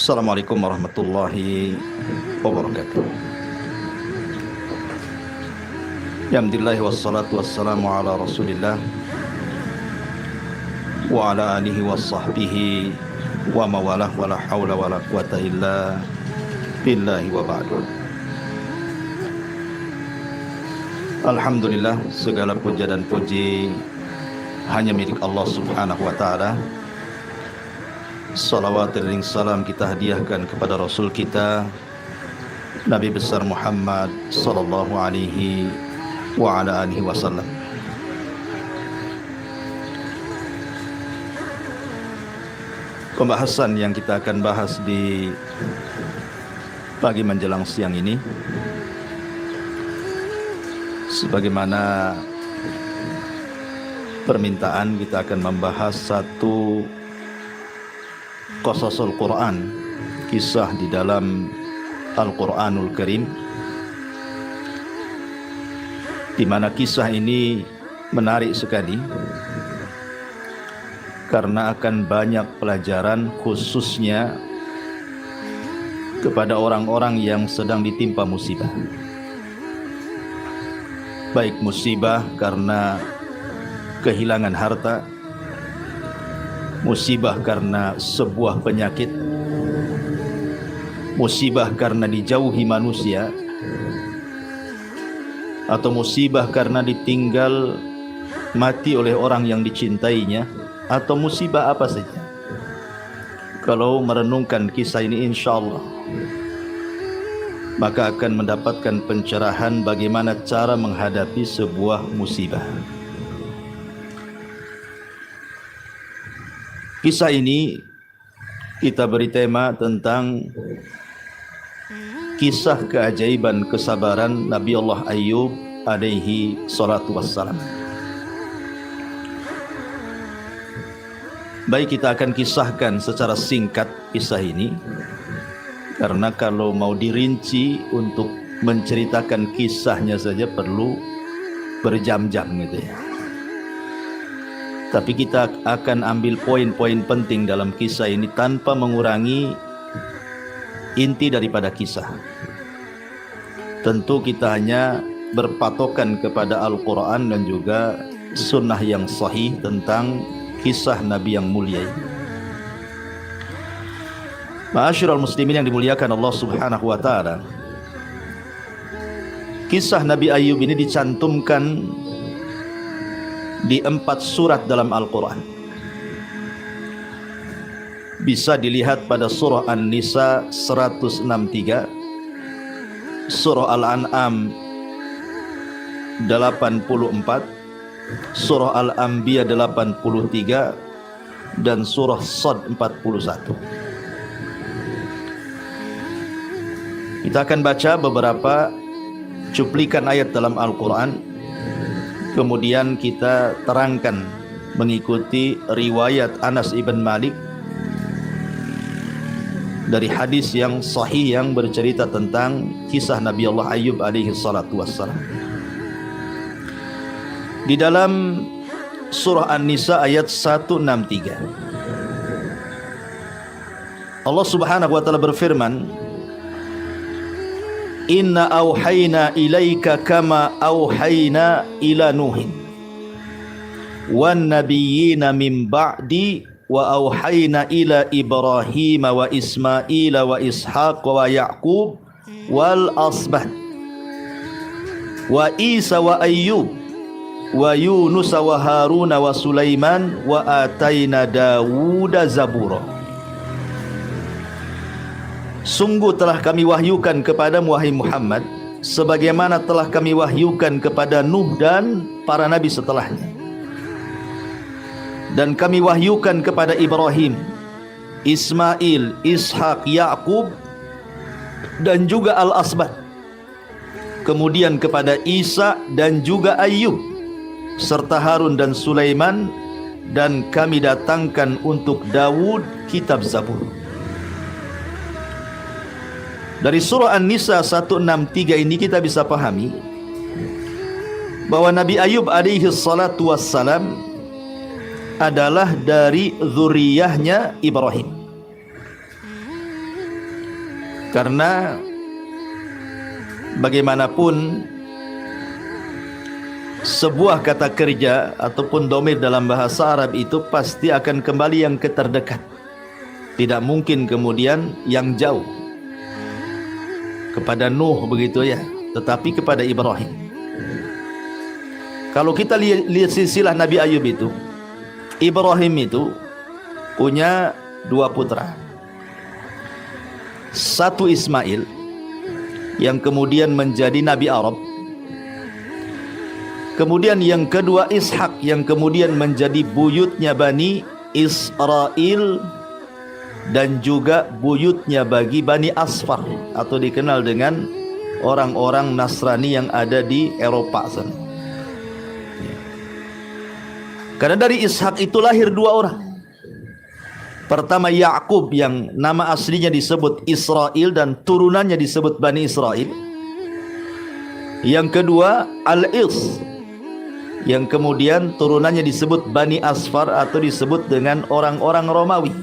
Assalamualaikum warahmatullahi wabarakatuh. Alhamdulillah wassalatu wassalamu ala rasulillah wa ala alihi wa sahbihi wa mawalah wa la hawla wa la quwata illa billahi wa ba'du. Alhamdulillah, segala puja dan puji hanya milik Allah subhanahu wa ta'ala. Salawat dan salam kita hadiahkan kepada Rasul kita Nabi besar Muhammad sallallahu alaihi wa ala alihi wasallam. Pembahasan yang kita akan bahas di pagi menjelang siang ini, sebagaimana permintaan, kita akan membahas satu Qasasul Quran, kisah di dalam Al-Quranul Karim, di mana kisah ini menarik sekali karena akan banyak pelajaran, khususnya kepada orang-orang yang sedang ditimpa musibah. Baik musibah karena kehilangan harta, musibah karena sebuah penyakit, musibah karena dijauhi manusia, atau musibah karena ditinggal mati oleh orang yang dicintainya, atau musibah apa saja. Kalau merenungkan kisah ini, insyaallah maka akan mendapatkan pencerahan bagaimana cara menghadapi sebuah musibah. Kisah ini kita beri tema tentang kisah keajaiban kesabaran Nabi Allah Ayyub alaihi salatu wassalam. Baik, kita akan kisahkan secara singkat kisah ini, karena kalau mau dirinci untuk menceritakan kisahnya saja perlu berjam-jam gitu ya. Tapi kita akan ambil poin-poin penting dalam kisah ini tanpa mengurangi inti daripada kisah. Tentu kita hanya berpatokan kepada Al-Quran dan juga sunnah yang sahih tentang kisah Nabi yang mulia ini. Ma'asyiral muslimin yang dimuliakan Allah subhanahu wa ta'ala, kisah Nabi Ayyub ini dicantumkan di 4 surat dalam Al-Quran. Bisa dilihat pada surah An-Nisa 163, surah Al-An'am 84, surah Al-Anbiya 83, dan surah Sad 41. Kita akan baca beberapa cuplikan ayat dalam Al-Quran, kemudian kita terangkan mengikuti riwayat Anas ibn Malik dari hadis yang sahih yang bercerita tentang kisah Nabi Allah Ayyub alaihi salatu wassalam. Di dalam surah An-Nisa ayat 163, Allah subhanahu wa ta'ala berfirman, Inna auhayna ilaika kama auhayna ila Nuhin wan nabiyyina min ba'di wa auhayna ila Ibrahim wa Ismail wa Ishaq wa Ya'qub wal asbat wa Isa wa Ayyub wa Yunus wa Harun wa Sulaiman wa atayna Dawuda zabura. Sungguh telah kami wahyukan kepada wahai Muhammad sebagaimana telah kami wahyukan kepada Nuh dan para nabi setelahnya, dan kami wahyukan kepada Ibrahim, Ismail, Ishak, Ya'qub, dan juga Al-Asbat, kemudian kepada Isa dan juga Ayyub serta Harun dan Sulaiman, dan kami datangkan untuk Dawud kitab Zabur. Dari surah An-Nisa 163 ini kita bisa pahami bahwa Nabi Ayyub alaihi salatu wassalam adalah dari zuriyahnya Ibrahim. Karena bagaimanapun sebuah kata kerja ataupun dhamir dalam bahasa Arab itu pasti akan kembali yang terdekat. Tidak mungkin kemudian yang jauh. Kepada Nuh begitu ya, tetapi kepada Ibrahim. Kalau kita lihat silsilah Nabi Ayub itu, Ibrahim itu punya 2 putra. Satu Ismail yang kemudian menjadi Nabi Arab. Kemudian yang kedua Ishak yang kemudian menjadi buyutnya Bani Israel dan juga buyutnya bagi Bani Asfar atau dikenal dengan orang-orang Nasrani yang ada di Eropa sana. Karena dari Ishak itu lahir 2 orang. Pertama Yakub yang nama aslinya disebut Israel dan turunannya disebut Bani Israel. Yang kedua Al-Is yang kemudian turunannya disebut Bani Asfar atau disebut dengan orang-orang Romawi.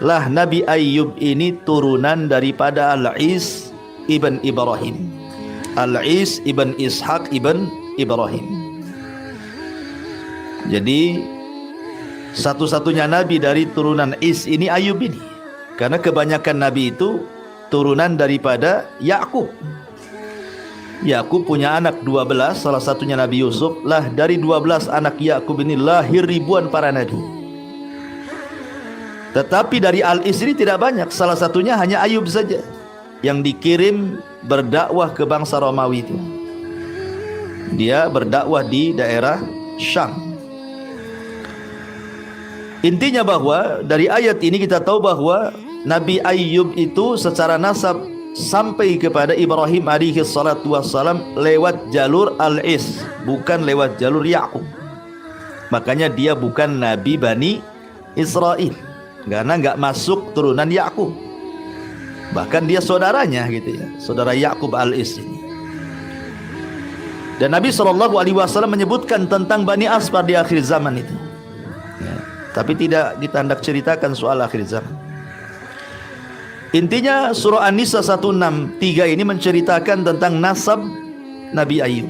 Lah Nabi Ayub ini turunan daripada Al-Is ibn Ibrahim. Al-Is ibn Ishaq ibn Ibrahim. Jadi satu-satunya nabi dari turunan Is ini Ayub ini. Karena kebanyakan nabi itu turunan daripada Yakub. Yakub punya anak 12, salah satunya Nabi Yusuf. Lah dari 12 anak Yakub ini lahir ribuan para nabi. Tetapi dari Al-Is ini tidak banyak, salah satunya hanya Ayub saja yang dikirim berdakwah ke bangsa Romawi itu. Dia berdakwah di daerah Syam. Intinya bahwa dari ayat ini kita tahu bahwa Nabi Ayub itu secara nasab sampai kepada Ibrahim alaihi salatu wassalam lewat jalur Al-Is, bukan lewat jalur Yakub. Makanya dia bukan Nabi Bani Israel, karena enggak masuk turunan Yakub. Bahkan dia saudaranya gitu ya, saudara Yakub Al-Is ini. Dan Nabi SAW menyebutkan tentang Bani Asfar di akhir zaman itu. Tapi tidak kita hendak ceritakan soal akhir zaman. Intinya surah An-Nisa 163 ini menceritakan tentang nasab Nabi Ayub.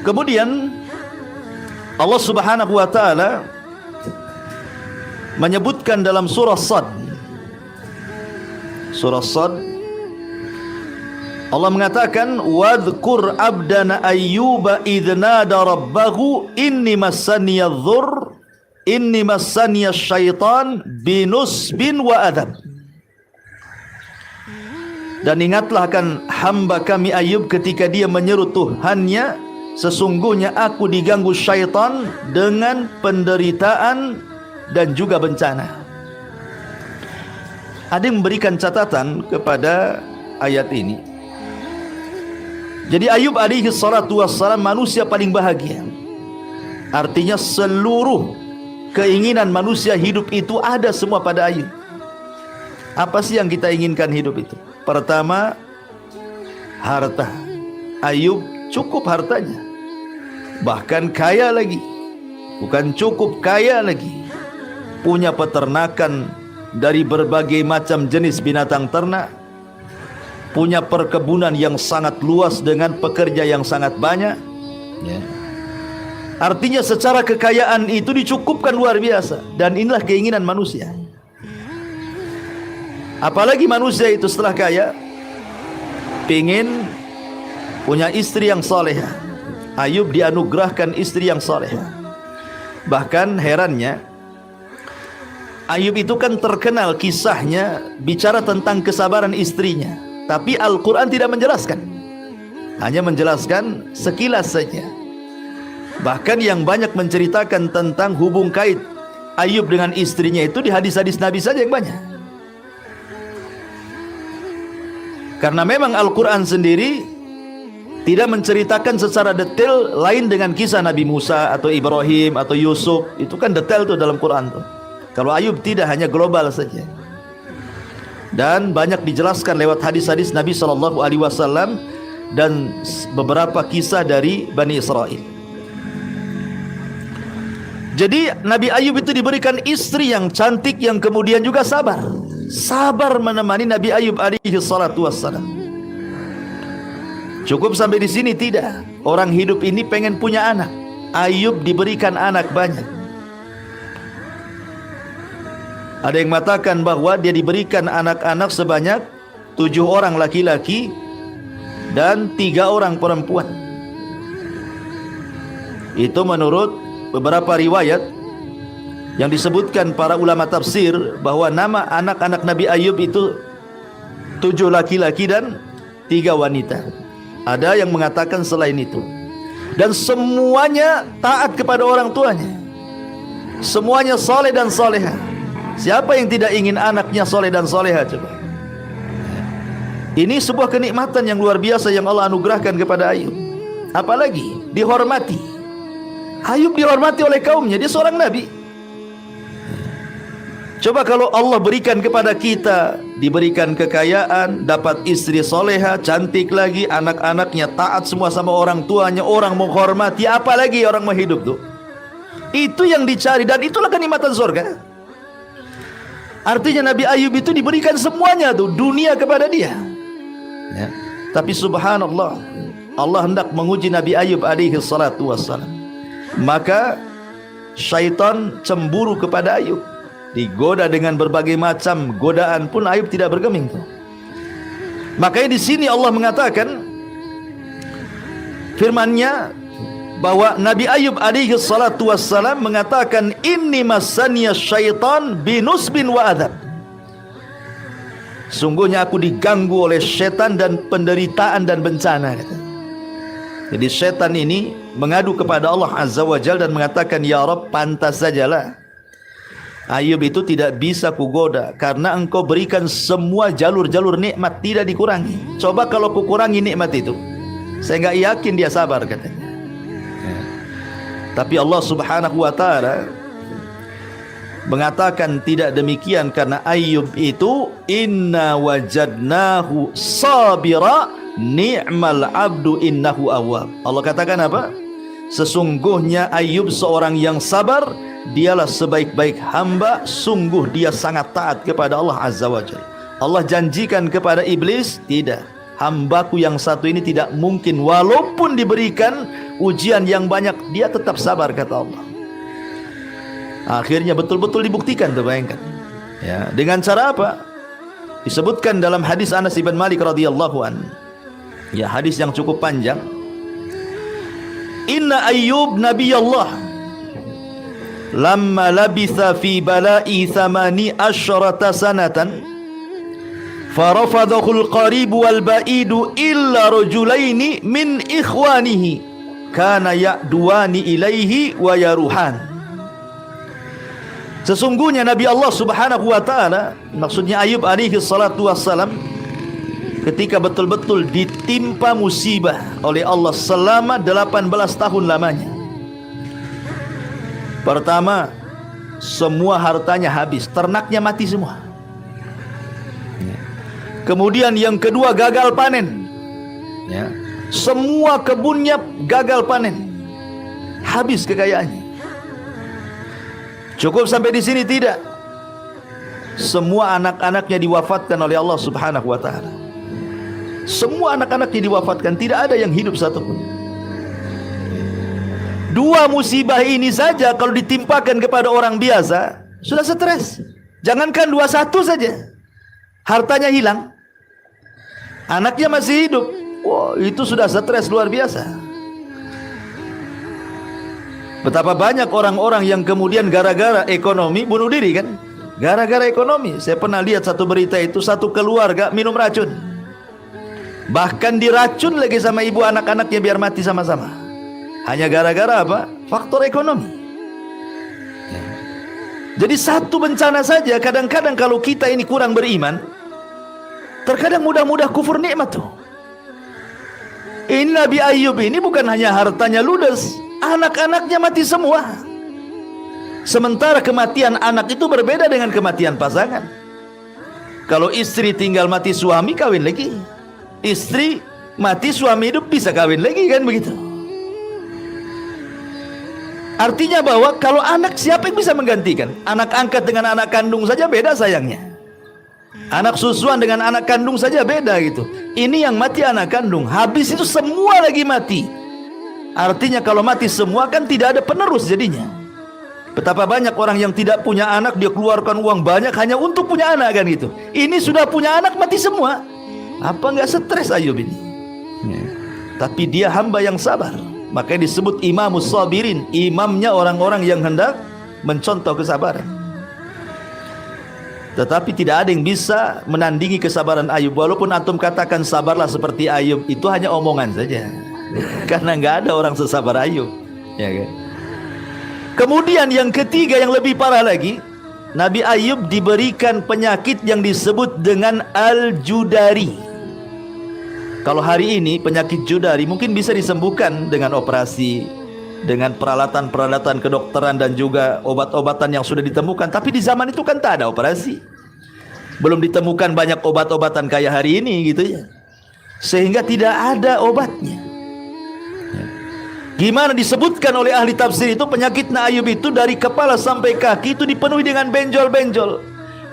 Kemudian Allah Subhanahu wa taala menyebutkan dalam surah Sad. Surah Sad Allah mengatakan wadhkur abdana ayyuba idznada rabbahu inni massaniyadh-dhurr inni massaniyasyaitan binusbin wa adab. Dan ingatlah akan hamba kami Ayub ketika dia menyeru Tuhannya, sesungguhnya aku diganggu syaitan dengan penderitaan dan juga bencana. Ada yang memberikan catatan kepada ayat ini. Jadi Ayub alaihi salatu wassalam manusia paling bahagia. Artinya seluruh keinginan manusia hidup itu ada semua pada Ayub. Apa sih yang kita inginkan hidup itu? Pertama, harta. Ayub cukup hartanya, bahkan kaya lagi. Bukan cukup, kaya lagi. Punya peternakan dari berbagai macam jenis binatang ternak, punya perkebunan yang sangat luas dengan pekerja yang sangat banyak ya. Artinya secara kekayaan itu dicukupkan luar biasa. Dan inilah keinginan manusia. Apalagi manusia itu setelah kaya pengen punya istri yang salehah. Ayub dianugerahkan istri yang salehah. Bahkan herannya, Ayub itu kan terkenal kisahnya bicara tentang kesabaran istrinya. Tapi Al-Quran tidak menjelaskan, hanya menjelaskan sekilas saja. Bahkan yang banyak menceritakan tentang hubung kait Ayub dengan istrinya itu di hadis-hadis Nabi saja yang banyak. Karena memang Al-Quran sendiri tidak menceritakan secara detail, lain dengan kisah Nabi Musa atau Ibrahim atau Yusuf. Itu kan detail tuh dalam Quran tuh. Kalau Ayub tidak, hanya global saja. Dan banyak dijelaskan lewat hadis-hadis Nabi SAW dan beberapa kisah dari Bani Israel. Jadi Nabi Ayub itu diberikan istri yang cantik, yang kemudian juga sabar. sabar menemani Nabi Ayub alaihi salatu wassalam. Cukup sampai di sini? Tidak. Orang hidup ini pengen punya anak. Ayub diberikan anak banyak. Ada yang mengatakan bahwa dia diberikan anak-anak sebanyak 7 orang laki-laki dan 3 orang perempuan. Itu menurut beberapa riwayat yang disebutkan para ulama tafsir, bahwa nama anak-anak Nabi Ayub itu 7 laki-laki dan 3 wanita. Ada yang mengatakan selain itu. Dan semuanya taat kepada orang tuanya. Semuanya soleh dan soleha. Siapa yang tidak ingin anaknya soleh dan soleha? Coba. Ini sebuah kenikmatan yang luar biasa yang Allah anugerahkan kepada Ayub. Apalagi dihormati. Ayub dihormati oleh kaumnya. Dia seorang nabi. Coba kalau Allah berikan kepada kita, diberikan kekayaan, dapat istri soleha, cantik lagi, anak-anaknya taat semua sama orang tuanya, orang menghormati, apalagi orang mau hidup tuh. Itu yang dicari, dan itulah kenikmatan surga. Artinya Nabi Ayub itu diberikan semuanya tuh, dunia kepada dia. Ya. Tapi subhanallah, Allah hendak menguji Nabi Ayub alaihi salatu wassalam. Maka syaitan cemburu kepada Ayub. Digoda dengan berbagai macam godaan pun Ayub tidak bergeming. Makanya di sini Allah mengatakan firman-Nya bahwa Nabi Ayub alaihi salatu wassalam mengatakan, inni massaniya syaitan binusbin wa adab. Sungguhnya aku diganggu oleh setan dan penderitaan dan bencana. Jadi setan ini mengadu kepada Allah Azza wa Jalla dan mengatakan, ya Rabb, pantas sajalah Ayub itu tidak bisa kugoda, karena engkau berikan semua jalur-jalur nikmat, tidak dikurangi. Coba kalau kukurangi nikmat itu, saya nggak yakin dia sabar, katanya. Tapi Allah subhanahu wa ta'ala mengatakan tidak demikian, karena Ayub itu inna wajadnahu sabira ni'mal abdu innahu awwab. Allah katakan apa? Sesungguhnya Ayub seorang yang sabar, dialah sebaik-baik hamba, sungguh dia sangat taat kepada Allah Azza wa Jalla. Allah janjikan kepada iblis, tidak, hambaku yang satu ini tidak mungkin walaupun diberikan ujian yang banyak, dia tetap sabar, kata Allah. Akhirnya betul-betul dibuktikan, terbayangkan ya, dengan cara apa? Disebutkan dalam hadis Anas bin Malik radhiyallahu an, ya, hadis yang cukup panjang. Inna Ayyub nabiyallah lamma labitha fi bala'i 18 sanatan farafadahu al-qarib wal ba'idu illa rajulaini min ikhwanihi kana ya'duwani ilaihi wa yaruhan. Sesungguhnya Nabi Allah subhanahu wa ta'ala, maksudnya Ayub alaihi salatu wassalam, ketika betul-betul ditimpa musibah oleh Allah selama 18 tahun lamanya. Pertama, semua hartanya habis, ternaknya mati semua. Kemudian yang kedua, gagal panen, ya, semua kebunnya gagal panen, habis kekayaannya. Cukup sampai di sini? Tidak. Semua anak-anaknya diwafatkan oleh Allah subhanahu wa ta'ala. Semua anak-anaknya diwafatkan, tidak ada yang hidup satupun. 2 musibah ini saja kalau ditimpakan kepada orang biasa sudah stres. Jangankan 21 saja, hartanya hilang, anaknya masih hidup, wah, itu sudah stres luar biasa. Betapa banyak orang-orang yang kemudian gara-gara ekonomi bunuh diri, kan? Gara-gara ekonomi. Saya pernah lihat satu berita itu, satu keluarga minum racun, bahkan diracun lagi sama ibu anak-anaknya biar mati sama-sama. Hanya gara-gara apa? Faktor ekonomi. Jadi satu bencana saja, kadang-kadang kalau kita ini kurang beriman, terkadang mudah-mudah kufur nikmat tuh. Ini Nabi Ayub ini bukan hanya hartanya ludes, anak-anaknya mati semua. Sementara kematian anak itu berbeda dengan kematian pasangan. Kalau istri tinggal mati suami, kawin lagi. Istri mati suami hidup, bisa kawin lagi, kan begitu. Artinya bahwa kalau anak, siapa yang bisa menggantikan? Anak angkat dengan anak kandung saja beda sayangnya. Anak susuan dengan anak kandung saja beda gitu. Ini yang mati anak kandung, habis itu semua lagi mati. Artinya kalau mati semua kan tidak ada penerus jadinya. Betapa banyak orang yang tidak punya anak, dia keluarkan uang banyak hanya untuk punya anak kan gitu. Ini sudah punya anak mati semua. Apa nggak stres Ayub ini? Ya. Tapi dia hamba yang sabar. Makanya disebut imamus sabirin, imamnya orang-orang yang hendak mencontoh kesabaran. Tetapi tidak ada yang bisa menandingi kesabaran Ayub. Walaupun antum katakan sabarlah seperti Ayub, itu hanya omongan saja. Karena nggak ada orang sesabar Ayub, ya kan? Kemudian yang ketiga yang lebih parah lagi, Nabi Ayub diberikan penyakit yang disebut dengan Al-Judari. Kalau hari ini penyakit Judari mungkin bisa disembuhkan dengan operasi, dengan peralatan-peralatan kedokteran dan juga obat-obatan yang sudah ditemukan. Tapi di zaman itu kan tak ada operasi, belum ditemukan banyak obat-obatan kayak hari ini gitu ya, sehingga tidak ada obatnya. Gimana disebutkan oleh ahli tafsir itu, penyakit Ayub itu dari kepala sampai kaki itu dipenuhi dengan benjol-benjol.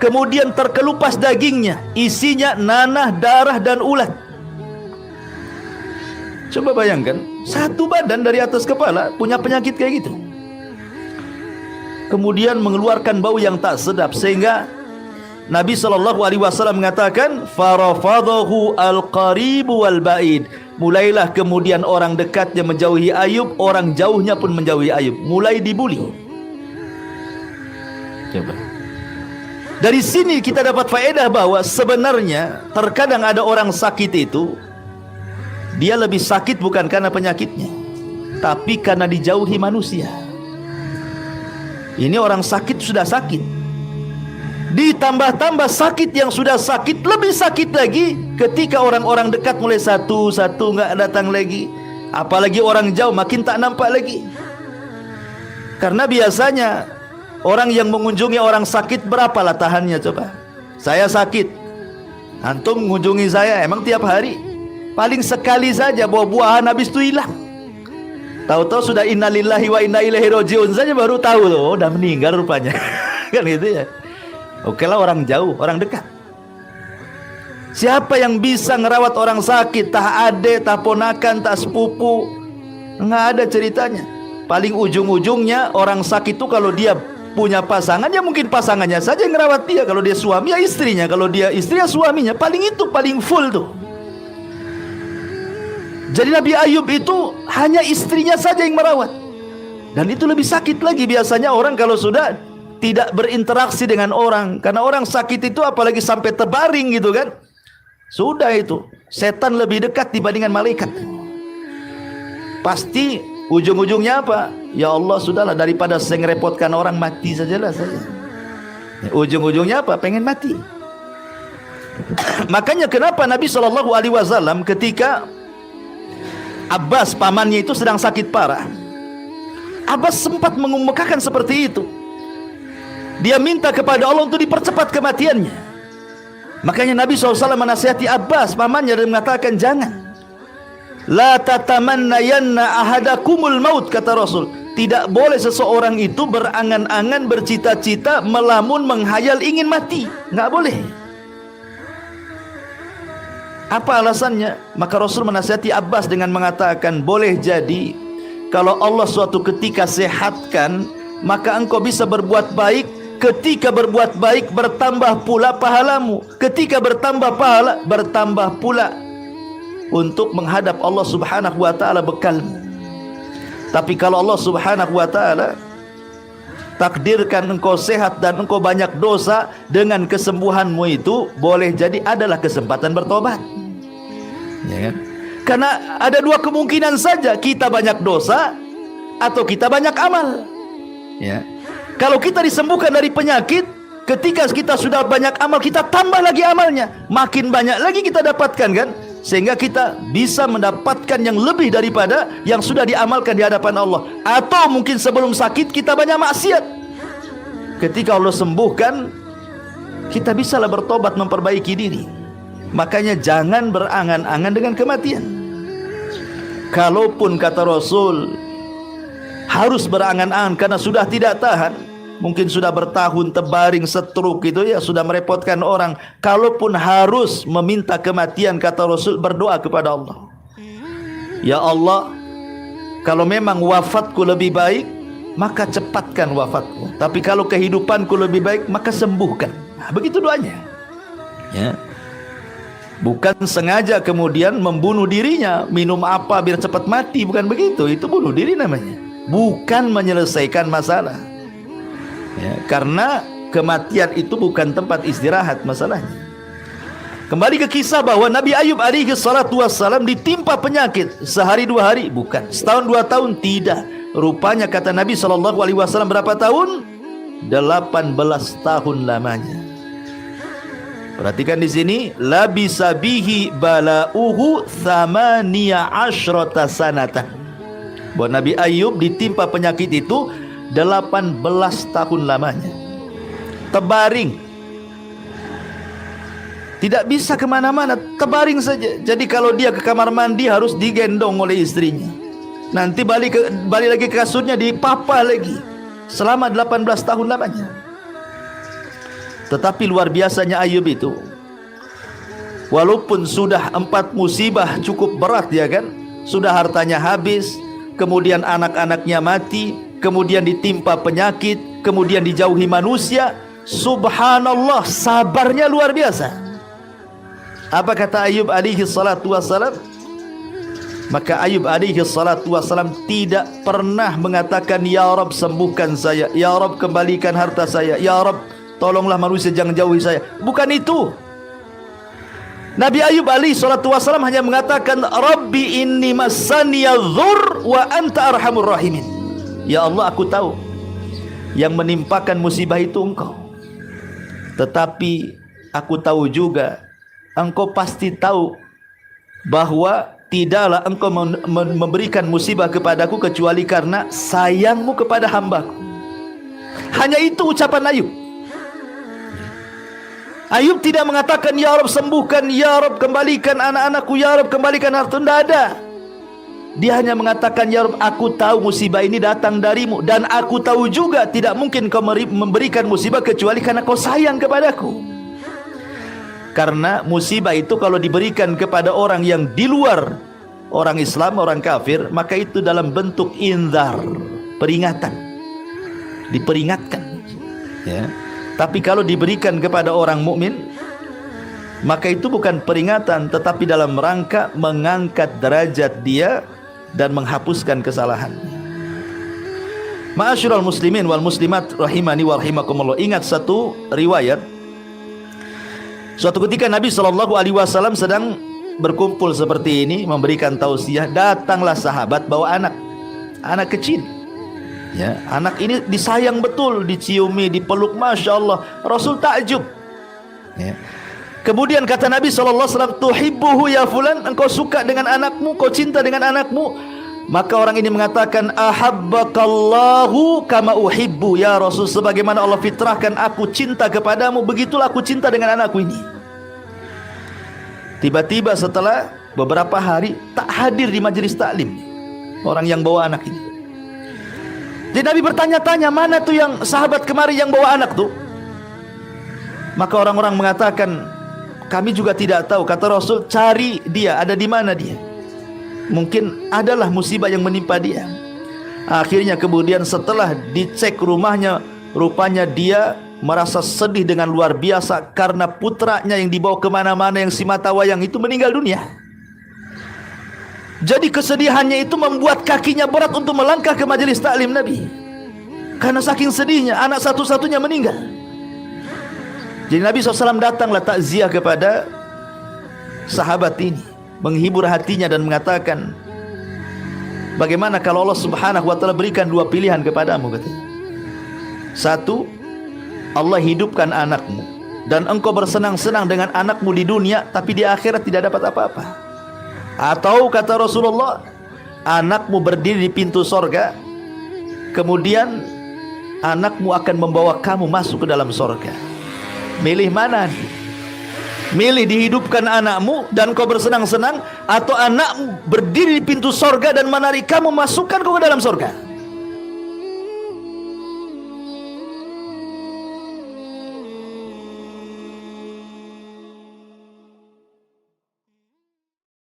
Kemudian terkelupas dagingnya, isinya nanah, darah dan ulat. Coba bayangkan, satu badan dari atas kepala punya penyakit kayak gitu. Kemudian mengeluarkan bau yang tak sedap, sehingga Nabi SAW mengatakan, farafadahu al-qaribu wal-ba'id. Mulailah kemudian orang dekatnya menjauhi Ayub, orang jauhnya pun menjauhi Ayub. Mulai dibuli. Coba. Dari sini kita dapat faedah bahwa sebenarnya terkadang ada orang sakit itu, dia lebih sakit bukan karena penyakitnya, tapi karena dijauhi manusia. Ini orang sakit sudah sakit, ditambah-tambah sakit yang sudah sakit, lebih sakit lagi ketika orang-orang dekat mulai satu-satu nggak datang lagi. Apalagi orang jauh makin tak nampak lagi. Karena biasanya orang yang mengunjungi orang sakit berapalah tahannya coba. Saya sakit, antum mengunjungi saya emang tiap hari? Paling sekali saja buah-buahan habis itu hilang. Tahu-tahu sudah innalillahi wa inna ilaihi rajiun saja baru tahu loh, udah meninggal rupanya. Kan gitu ya. Oke lah orang jauh, orang dekat. Siapa yang bisa ngerawat orang sakit? Tak ade, tak ponakan, tak sepupu, nggak ada ceritanya. Paling ujung-ujungnya orang sakit itu kalau dia punya pasangan, ya mungkin pasangannya saja yang ngerawat dia. Kalau dia suami, ya istrinya. Kalau dia istri, ya suaminya. Paling itu, paling full tuh. Jadi Nabi Ayub itu hanya istrinya saja yang merawat. Dan itu lebih sakit lagi biasanya orang kalau sudah tidak berinteraksi dengan orang. Karena orang sakit itu apalagi sampai terbaring gitu kan, sudah itu setan lebih dekat dibandingkan malaikat. Pasti ujung-ujungnya apa? Ya Allah sudahlah, daripada saya ngerepotkan orang, mati sajalah saya. Ujung-ujungnya apa? Pengen mati. Makanya kenapa Nabi SAW ketika Abbas pamannya itu sedang sakit parah, Abbas sempat mengemukakan seperti itu. Dia minta kepada Allah untuk dipercepat kematiannya. Makanya Nabi SAW menasihati Abbas pamannya dan mengatakan, jangan. La tatamannayanna ahadakumul maut, kata Rasul. Tidak boleh seseorang itu berangan-angan, bercita-cita, melamun, menghayal ingin mati. Nggak boleh. Apa alasannya? Maka Rasul menasihati Abbas dengan mengatakan, boleh jadi kalau Allah suatu ketika sehatkan, maka engkau bisa berbuat baik. Ketika berbuat baik bertambah pula pahalamu. Ketika bertambah pahala, bertambah pula untuk menghadap Allah Subhanahu wa ta'ala bekalmu. Tapi kalau Allah Subhanahu wa ta'ala takdirkan engkau sehat dan engkau banyak dosa, dengan kesembuhanmu itu boleh jadi adalah kesempatan bertobat, ya kan? Karena ada dua kemungkinan saja, kita banyak dosa atau kita banyak amal, ya. Kalau kita disembuhkan dari penyakit, ketika kita sudah banyak amal, kita tambah lagi amalnya, makin banyak lagi kita dapatkan kan, sehingga kita bisa mendapatkan yang lebih daripada yang sudah diamalkan di hadapan Allah. Atau mungkin sebelum sakit kita banyak maksiat, ketika Allah sembuhkan, kita bisalah bertobat, memperbaiki diri. Makanya jangan berangan-angan dengan kematian. Kalaupun kata Rasul harus berangan-angan karena sudah tidak tahan, mungkin sudah bertahun terbaring stroke gitu ya, sudah merepotkan orang. Kalaupun harus meminta kematian, kata Rasul, berdoa kepada Allah. Ya Allah, kalau memang wafatku lebih baik, maka cepatkan wafatku. Tapi kalau kehidupanku lebih baik, maka sembuhkan. Nah, begitu doanya. Ya. Bukan sengaja kemudian membunuh dirinya, minum apa biar cepat mati, bukan begitu. Itu bunuh diri namanya. Bukan menyelesaikan masalah. Ya, karena kematian itu bukan tempat istirahat masalahnya. Kembali ke kisah bahwa Nabi Ayub alaihi salatu wassalam ditimpa penyakit sehari dua hari, bukan setahun dua tahun, tidak. Rupanya kata Nabi SAW berapa tahun? 18 tahun lamanya. Perhatikan di sini, labisa bihi balauhu thamaniya asyrata sanatan. Bahwa Nabi Ayub ditimpa penyakit itu 18 tahun lamanya. Terbaring, tidak bisa kemana-mana, terbaring saja. Jadi kalau dia ke kamar mandi harus digendong oleh istrinya. Nanti balik lagi ke kasurnya, dipapah lagi selama 18 tahun lamanya. Tetapi luar biasanya Ayub itu, walaupun sudah 4 musibah cukup berat ya kan, sudah hartanya habis, kemudian anak-anaknya mati, kemudian ditimpa penyakit, kemudian dijauhi manusia, subhanallah, sabarnya luar biasa. Apa kata Ayub alaihi salatu wassalam? Maka Ayub alaihi salatu wassalam tidak pernah mengatakan, ya Rabb sembuhkan saya, ya Rabb kembalikan harta saya, ya Rabb tolonglah manusia jangan jauhi saya. Bukan itu. Nabi Ayub alaihi salatu wassalam hanya mengatakan, Rabbi inni massaniya dzur wa anta arhamur rahimin. Ya Allah, aku tahu yang menimpakan musibah itu Engkau, tetapi aku tahu juga Engkau pasti tahu bahwa tidaklah Engkau memberikan musibah kepadaku kecuali karena sayangmu kepada hambaku. Hanya itu ucapan Ayub. Ayub tidak mengatakan, ya Rabb sembuhkan, ya Rabb kembalikan anak-anakku, ya Rabb kembalikan harta. Tidak ada. Dia hanya mengatakan, ya Rabb aku tahu musibah ini datang darimu, dan aku tahu juga tidak mungkin kau memberikan musibah kecuali karena kau sayang kepadaku. Karena musibah itu kalau diberikan kepada orang yang di luar orang Islam, orang kafir, maka itu dalam bentuk inzar, peringatan, diperingatkan ya. Tapi kalau diberikan kepada orang mukmin, maka itu bukan peringatan, tetapi dalam rangka mengangkat derajat dia dan menghapuskan kesalahan. Ma'asyiral muslimin wal muslimat rahimani wa rahimakumullah. Ingat satu riwayat, suatu ketika Nabi SAW sedang berkumpul seperti ini, memberikan tausiah. Datanglah sahabat bawa anak kecil. Ya, anak ini disayang betul, diciumi, dipeluk, masya Allah. Rasul takjub. Ya. Kemudian kata Nabi SAW, tuhibbuhu ya fulan, engkau suka dengan anakmu, kau cinta dengan anakmu. Maka orang ini mengatakan, ahabbakallahu kama uhibbu ya Rasul, sebagaimana Allah fitrahkan aku cinta kepadamu, begitulah aku cinta dengan anakku ini. Tiba-tiba setelah beberapa hari tak hadir di majelis taklim orang yang bawa anak ini. Jadi Nabi bertanya-tanya, mana tuh yang sahabat kemarin yang bawa anak tuh? Maka orang-orang mengatakan, kami juga tidak tahu. Kata Rasul, cari dia, ada di mana dia? Mungkin adalah musibah yang menimpa dia. Akhirnya kemudian setelah dicek rumahnya, rupanya dia merasa sedih dengan luar biasa karena putranya yang dibawa kemana-mana, yang si mata wayang itu meninggal dunia. Jadi kesedihannya itu membuat kakinya berat untuk melangkah ke majelis taklim Nabi, karena saking sedihnya anak satu-satunya meninggal. Jadi Nabi SAW datanglah takziah kepada sahabat ini, menghibur hatinya dan mengatakan, bagaimana kalau Allah Subhanahu wa ta'ala berikan 2 pilihan kepadamu, katanya. 1, Allah hidupkan anakmu dan engkau bersenang-senang dengan anakmu di dunia, tapi di akhirat tidak dapat apa-apa. Atau kata Rasulullah, anakmu berdiri di pintu sorga, kemudian anakmu akan membawa kamu masuk ke dalam sorga. Milih mana? Milih dihidupkan anakmu dan kau bersenang-senang, atau anakmu berdiri di pintu sorga dan menarik kamu, masukkan kau ke dalam sorga.